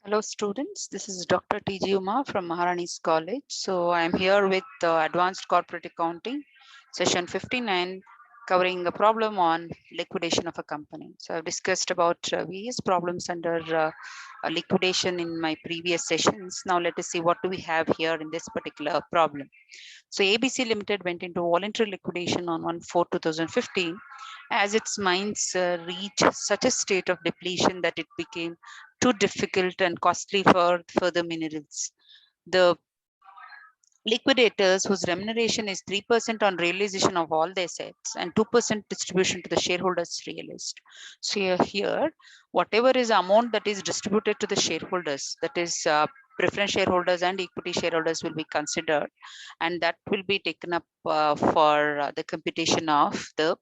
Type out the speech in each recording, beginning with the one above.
Hello students, this is Dr. T.G. Uma from Maharani's College. So I'm here with Advanced Corporate Accounting, session 59, covering a problem on liquidation of a company. So I've discussed about various problems under liquidation in my previous sessions. Now let us see what do we have here in this particular problem. So ABC Limited went into voluntary liquidation on 1/4/2015 as its mines reached such a state of depletion that it became too difficult and costly for further minerals. The liquidators, whose remuneration is 3% on realization of all the assets and 2% distribution to the shareholders, realized. So here, whatever is amount that is distributed to the shareholders, that is preference shareholders and equity shareholders will be considered, and that will be taken up for the computation of the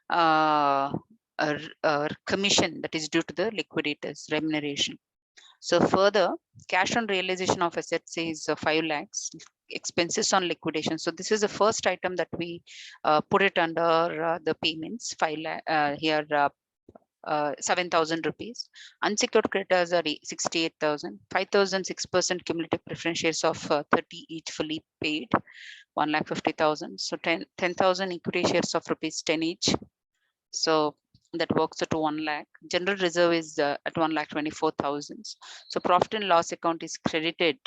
uh, commission that is due to the liquidators remuneration. So further, cash on realization of assets is 5 lakhs, expenses on liquidation. So this is the first item that we put it under the payments, 5 lakh, here 7,000 rupees. Unsecured creditors are 68,000, 5,000, 6% cumulative preference shares of 30 each fully paid, 1,50,000. So 10,000 equity shares of rupees 10 each. So that works to 1 lakh. General reserve is at 1,24,000. So profit and loss account is credited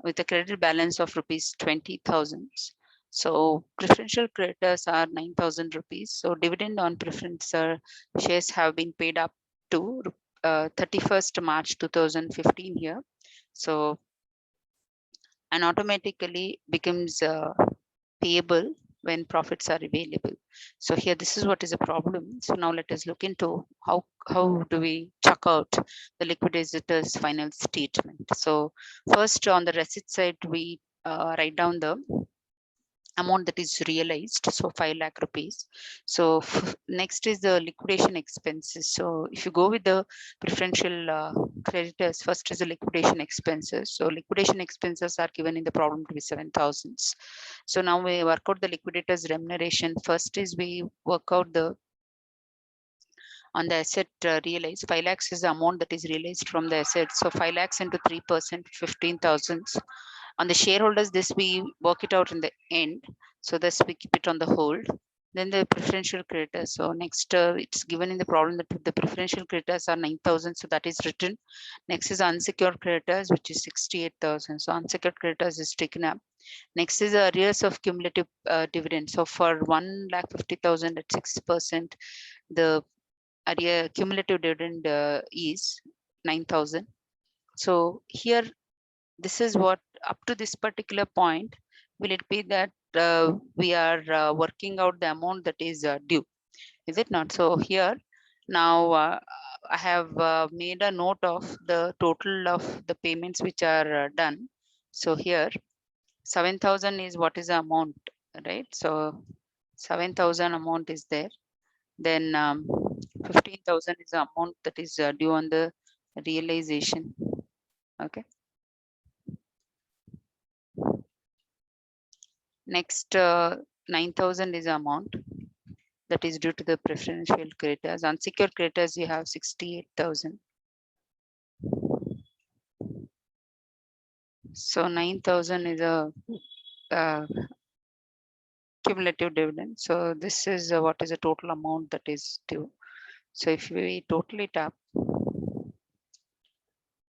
with a credit balance of rupees 20,000. So preferential creditors are 9,000 rupees. So dividend on preference shares have been paid up to 31st March 2015 here. So and automatically becomes payable when profits are available. So here, this is what is a problem. So now let us look into how do we check out the liquidator's final statement. So first on the receipt side, we write down the amount that is realized, so 5 lakh rupees. So next is the liquidation expenses. So if you go with the preferential creditors, first is the liquidation expenses. So liquidation expenses are given in the problem to be 7,000. So now we work out the liquidators remuneration. First is we work out the on the asset realized. 5 lakhs is the amount that is realized from the asset. So 5 lakhs into 3%, 15,000. On the shareholders, this we work it out in the end. So this we keep it on the hold. Then the preferential creditors. So next, it's given in the problem that the preferential creditors are 9,000. So that is written. Next is unsecured creditors, which is 68,000. So unsecured creditors is taken up. Next is the arrears of cumulative dividends. So for 1,50,000 at 6%, the cumulative dividend is 9,000. So here, this is what up to this particular point, will it be that we are working out the amount that is due, is it not? So here now I have made a note of the total of the payments which are done. So here 7,000 is what is the amount, right? So 7,000 amount is there. Then 15,000 is the amount that is due on the realization. Okay. Next, 9,000 is the amount that is due to the preferential creditors. Unsecured creditors, you have 68,000. So 9,000 is a cumulative dividend. So this is what is the total amount that is due. So if we total it up,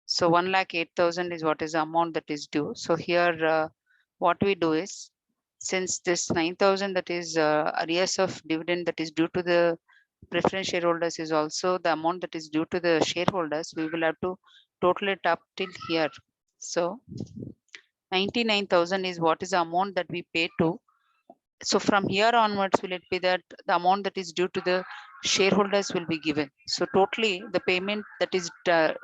so 1,08,000 is what is the amount that is due. So here, what we do is, since this 9,000 that is arrears of dividend that is due to the preference shareholders is also the amount that is due to the shareholders, we will have to total it up till here. So 99,000 is what is the amount that we pay to. So from here onwards, will it be that the amount that is due to the shareholders will be given. So totally the payment that is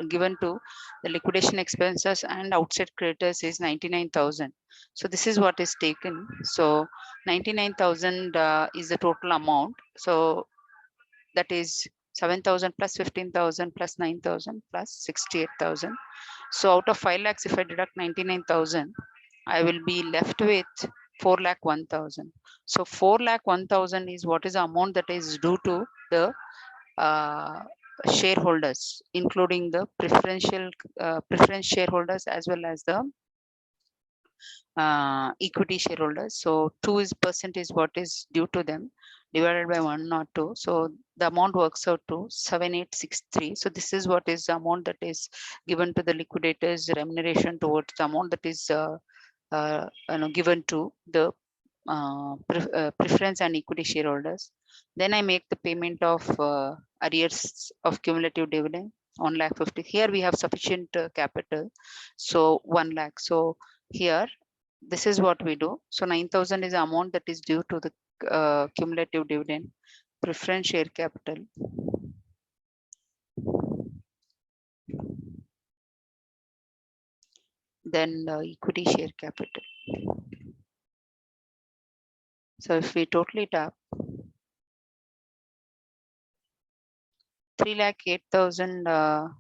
given to the liquidation expenses and outside creditors is 99,000. So this is what is taken. So 99,000 is the total amount. So that is 7,000 plus 15,000 plus 9,000 plus 68,000. So out of 5 lakhs, if I deduct 99,000, I will be left with 4 lakh 1,000. So 4 lakh 1,000 is what is the amount that is due to the uh, shareholders, including the preference shareholders as well as the equity shareholders. So 2% is what is due to them divided by 102. So the amount works out to 7863. So this is what is the amount that is given to the liquidators remuneration towards the amount that is given to the preference and equity shareholders. Then I make the payment of arrears of cumulative dividend 1,50,000. Here we have sufficient capital, so 1 lakh. So here this is what we do. So 9,000 is the amount that is due to the cumulative dividend, preference share capital. Then equity share capital. So if we totally tap 3,08,000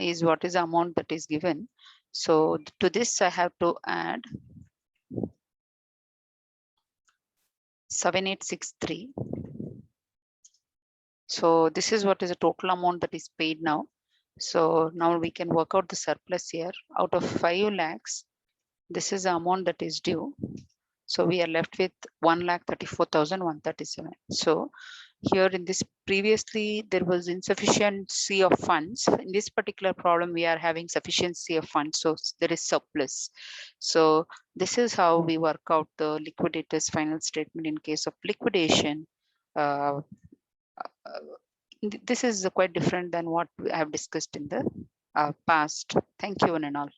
is what is the amount that is given. So to this I have to add 7863. So this is what is the total amount that is paid now. So now we can work out the surplus here. Out of 5 lakhs, this is the amount that is due. So we are left with 1,34,137. So here in this previously there was insufficiency of funds. In this particular problem we are having sufficiency of funds, so there is surplus. So this is how we work out the liquidator's final statement in case of liquidation. This is quite different than what I have discussed in the past. Thank you one and all.